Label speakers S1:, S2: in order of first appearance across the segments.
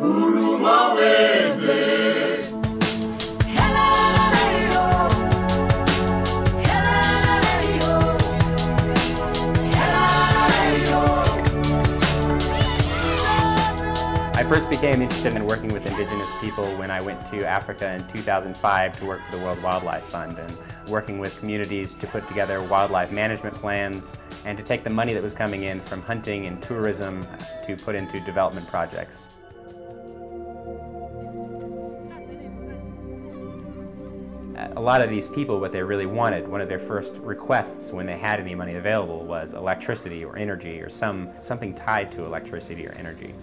S1: I first became interested in working with indigenous people when I went to Africa in 2005 to work for the World Wildlife Fund, and working with communities to put together wildlife management plans and to take the money that was coming in from hunting and tourism to put into development projects. A lot of these people, what they really wanted, one of their first requests when they had any money available was electricity or energy or something tied to electricity or energy.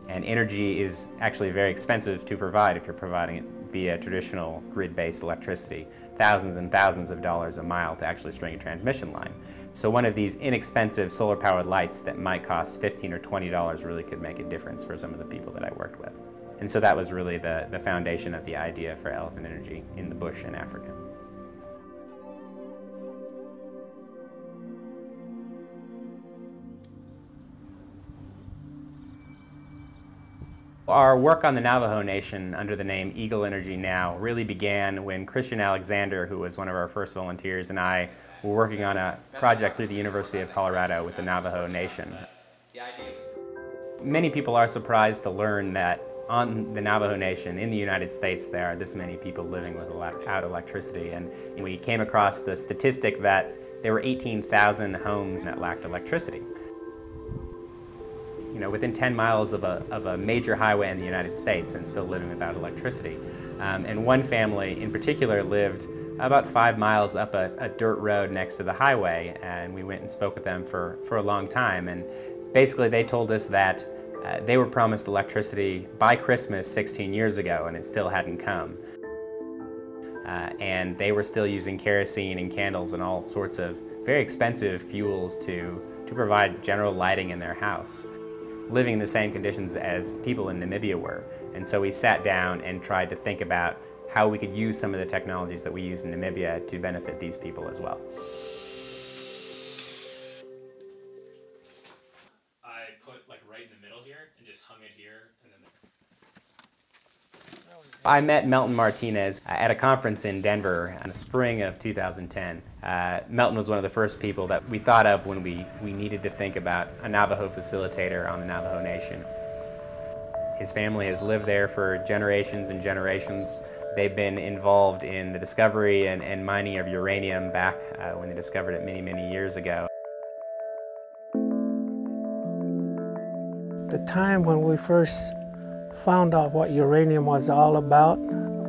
S1: And energy is actually very expensive to provide if you're providing it via traditional grid-based electricity. Thousands and thousands of dollars a mile to actually string a transmission line. So one of these inexpensive solar-powered lights that might cost $15 or $20 really could make a difference for some of the people that I worked with. And so that was really the foundation of the idea for elephant energy in the bush in Africa. Our work on the Navajo Nation under the name Eagle Energy Now really began when Christian Alexander, who was one of our first volunteers, and I were working on a project through the University of Colorado with the Navajo Nation. Many people are surprised to learn that on the Navajo Nation in the United States there are this many people living without electricity, and we came across the statistic that there were 18,000 homes that lacked electricity. You know, within 10 miles of a major highway in the United States and still living without electricity. And one family in particular lived about 5 miles up a dirt road next to the highway, and we went and spoke with them for a long time. And basically they told us that they were promised electricity by Christmas 16 years ago and it still hadn't come. And they were still using kerosene and candles and all sorts of very expensive fuels to provide general lighting in their house, living in the same conditions as people in Namibia were. And so we sat down and tried to think about how we could use some of the technologies that we use in Namibia to benefit these people as well.
S2: I put like right in the middle here and just hung it here. And then
S1: I met Melton Martinez at a conference in Denver in the spring of 2010. Melton was one of the first people that we thought of when we needed to think about a Navajo facilitator on the Navajo Nation. His family has lived there for generations and generations. They've been involved in the discovery and mining of uranium back when they discovered it many, many years ago.
S3: The time when we first found out what uranium was all about,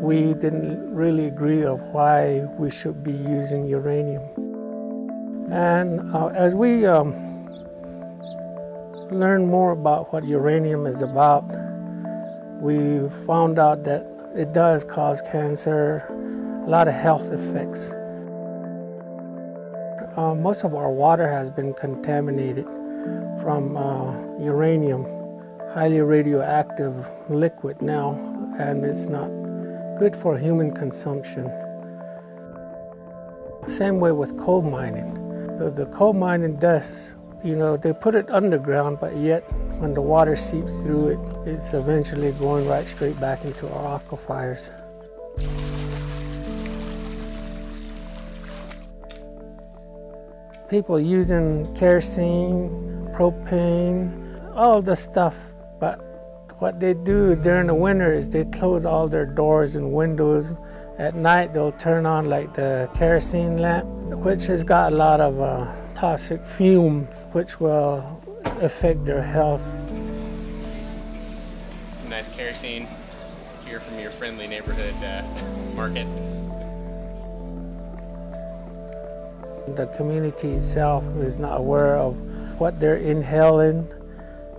S3: we didn't really agree of why we should be using uranium. And as we learned more about what uranium is about, we found out that it does cause cancer, a lot of health effects. Most of our water has been contaminated from uranium, highly radioactive liquid now, and it's not good for human consumption. Same way with coal mining. The coal mining does, you know, they put it underground, but yet when the water seeps through it, it's eventually going right straight back into our aquifers. People using kerosene, propane, all the stuff, but what they do during the winter is they close all their doors and windows. At night they'll turn on like the kerosene lamp, which has got a lot of toxic fume, which will affect their health.
S2: some nice kerosene here from your friendly neighborhood market.
S3: The community itself is not aware of what they're inhaling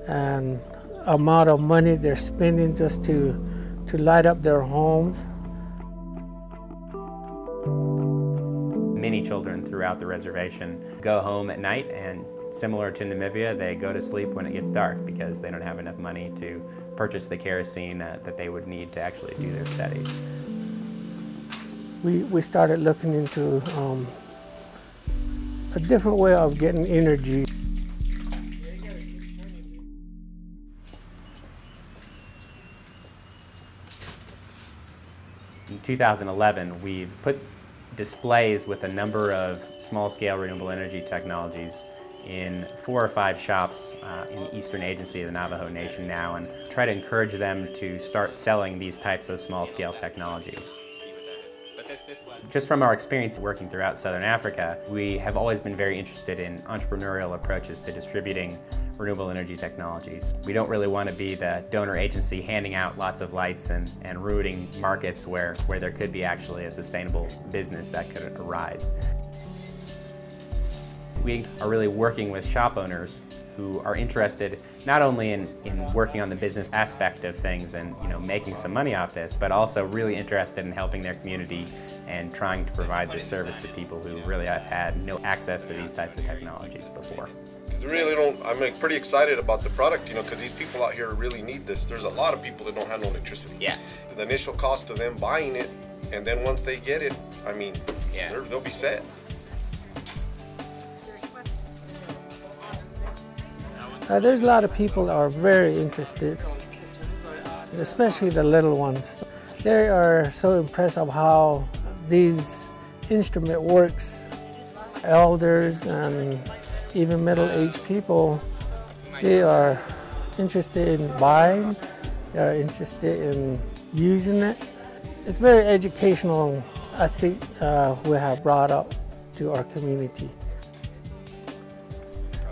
S3: and amount of money they're spending just to light up their homes.
S1: Many children throughout the reservation go home at night, and similar to Namibia, they go to sleep when it gets dark because they don't have enough money to purchase the kerosene that they would need to actually do their studies.
S3: We started looking into a different way of getting energy.
S1: In 2011, we've put displays with a number of small-scale renewable energy technologies in 4 or 5 shops in the Eastern Agency of the Navajo Nation now, and try to encourage them to start selling these types of small-scale technologies. Just from our experience working throughout Southern Africa, we have always been very interested in entrepreneurial approaches to distributing renewable energy technologies. We don't really want to be the donor agency handing out lots of lights and ruining markets where there could be actually a sustainable business that could arise. We are really working with shop owners who are interested not only in working on the business aspect of things and making some money off this, but also really interested in helping their community and trying to provide this service to people who really have had no access to these types of technologies before.
S4: I'm pretty excited about the product, because these people out here really need this. There's a lot of people that don't have no electricity.
S1: Yeah.
S4: The initial cost of them buying it, and then once they get it, they'll be set.
S3: There's a lot of people that are very interested, especially the little ones. They are so impressed of how these instrument works. Elders and even middle-aged people, they are interested in buying, they are interested in using it. It's very educational, I think, we have brought up to our community.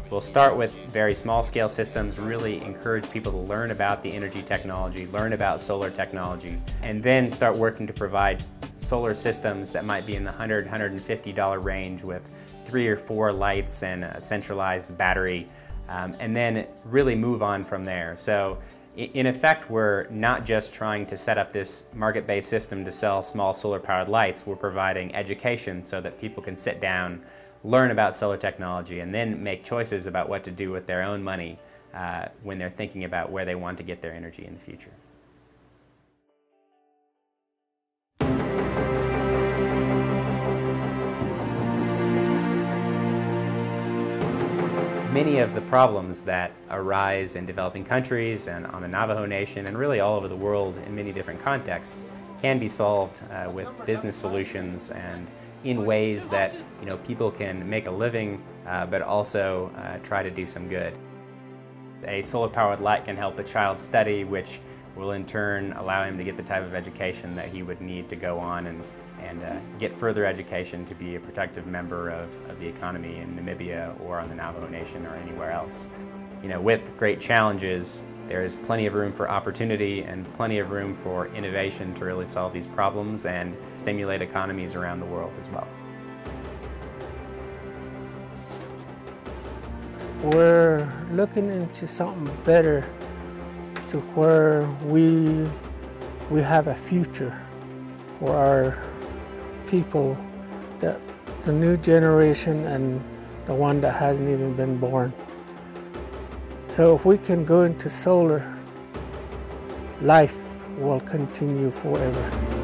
S1: We'll start with very small-scale systems, really encourage people to learn about the energy technology, learn about solar technology, and then start working to provide solar systems that might be in the $100, $150 range with 3 or 4 lights and a centralized battery, and then really move on from there. So in effect, we're not just trying to set up this market-based system to sell small solar-powered lights, we're providing education so that people can sit down, learn about solar technology, and then make choices about what to do with their own money when they're thinking about where they want to get their energy in the future. Many of the problems that arise in developing countries and on the Navajo Nation and really all over the world in many different contexts can be solved with business solutions and in ways that people can make a living but also try to do some good. A solar-powered light can help a child study, which will in turn allow him to get the type of education that he would need to go on and get further education to be a productive member of the economy in Namibia or on the Navajo Nation or anywhere else. With great challenges, there is plenty of room for opportunity and plenty of room for innovation to really solve these problems and stimulate economies around the world as well.
S3: We're looking into something better to where we have a future for our people, the new generation and the one that hasn't even been born. So if we can go into solar, life will continue forever.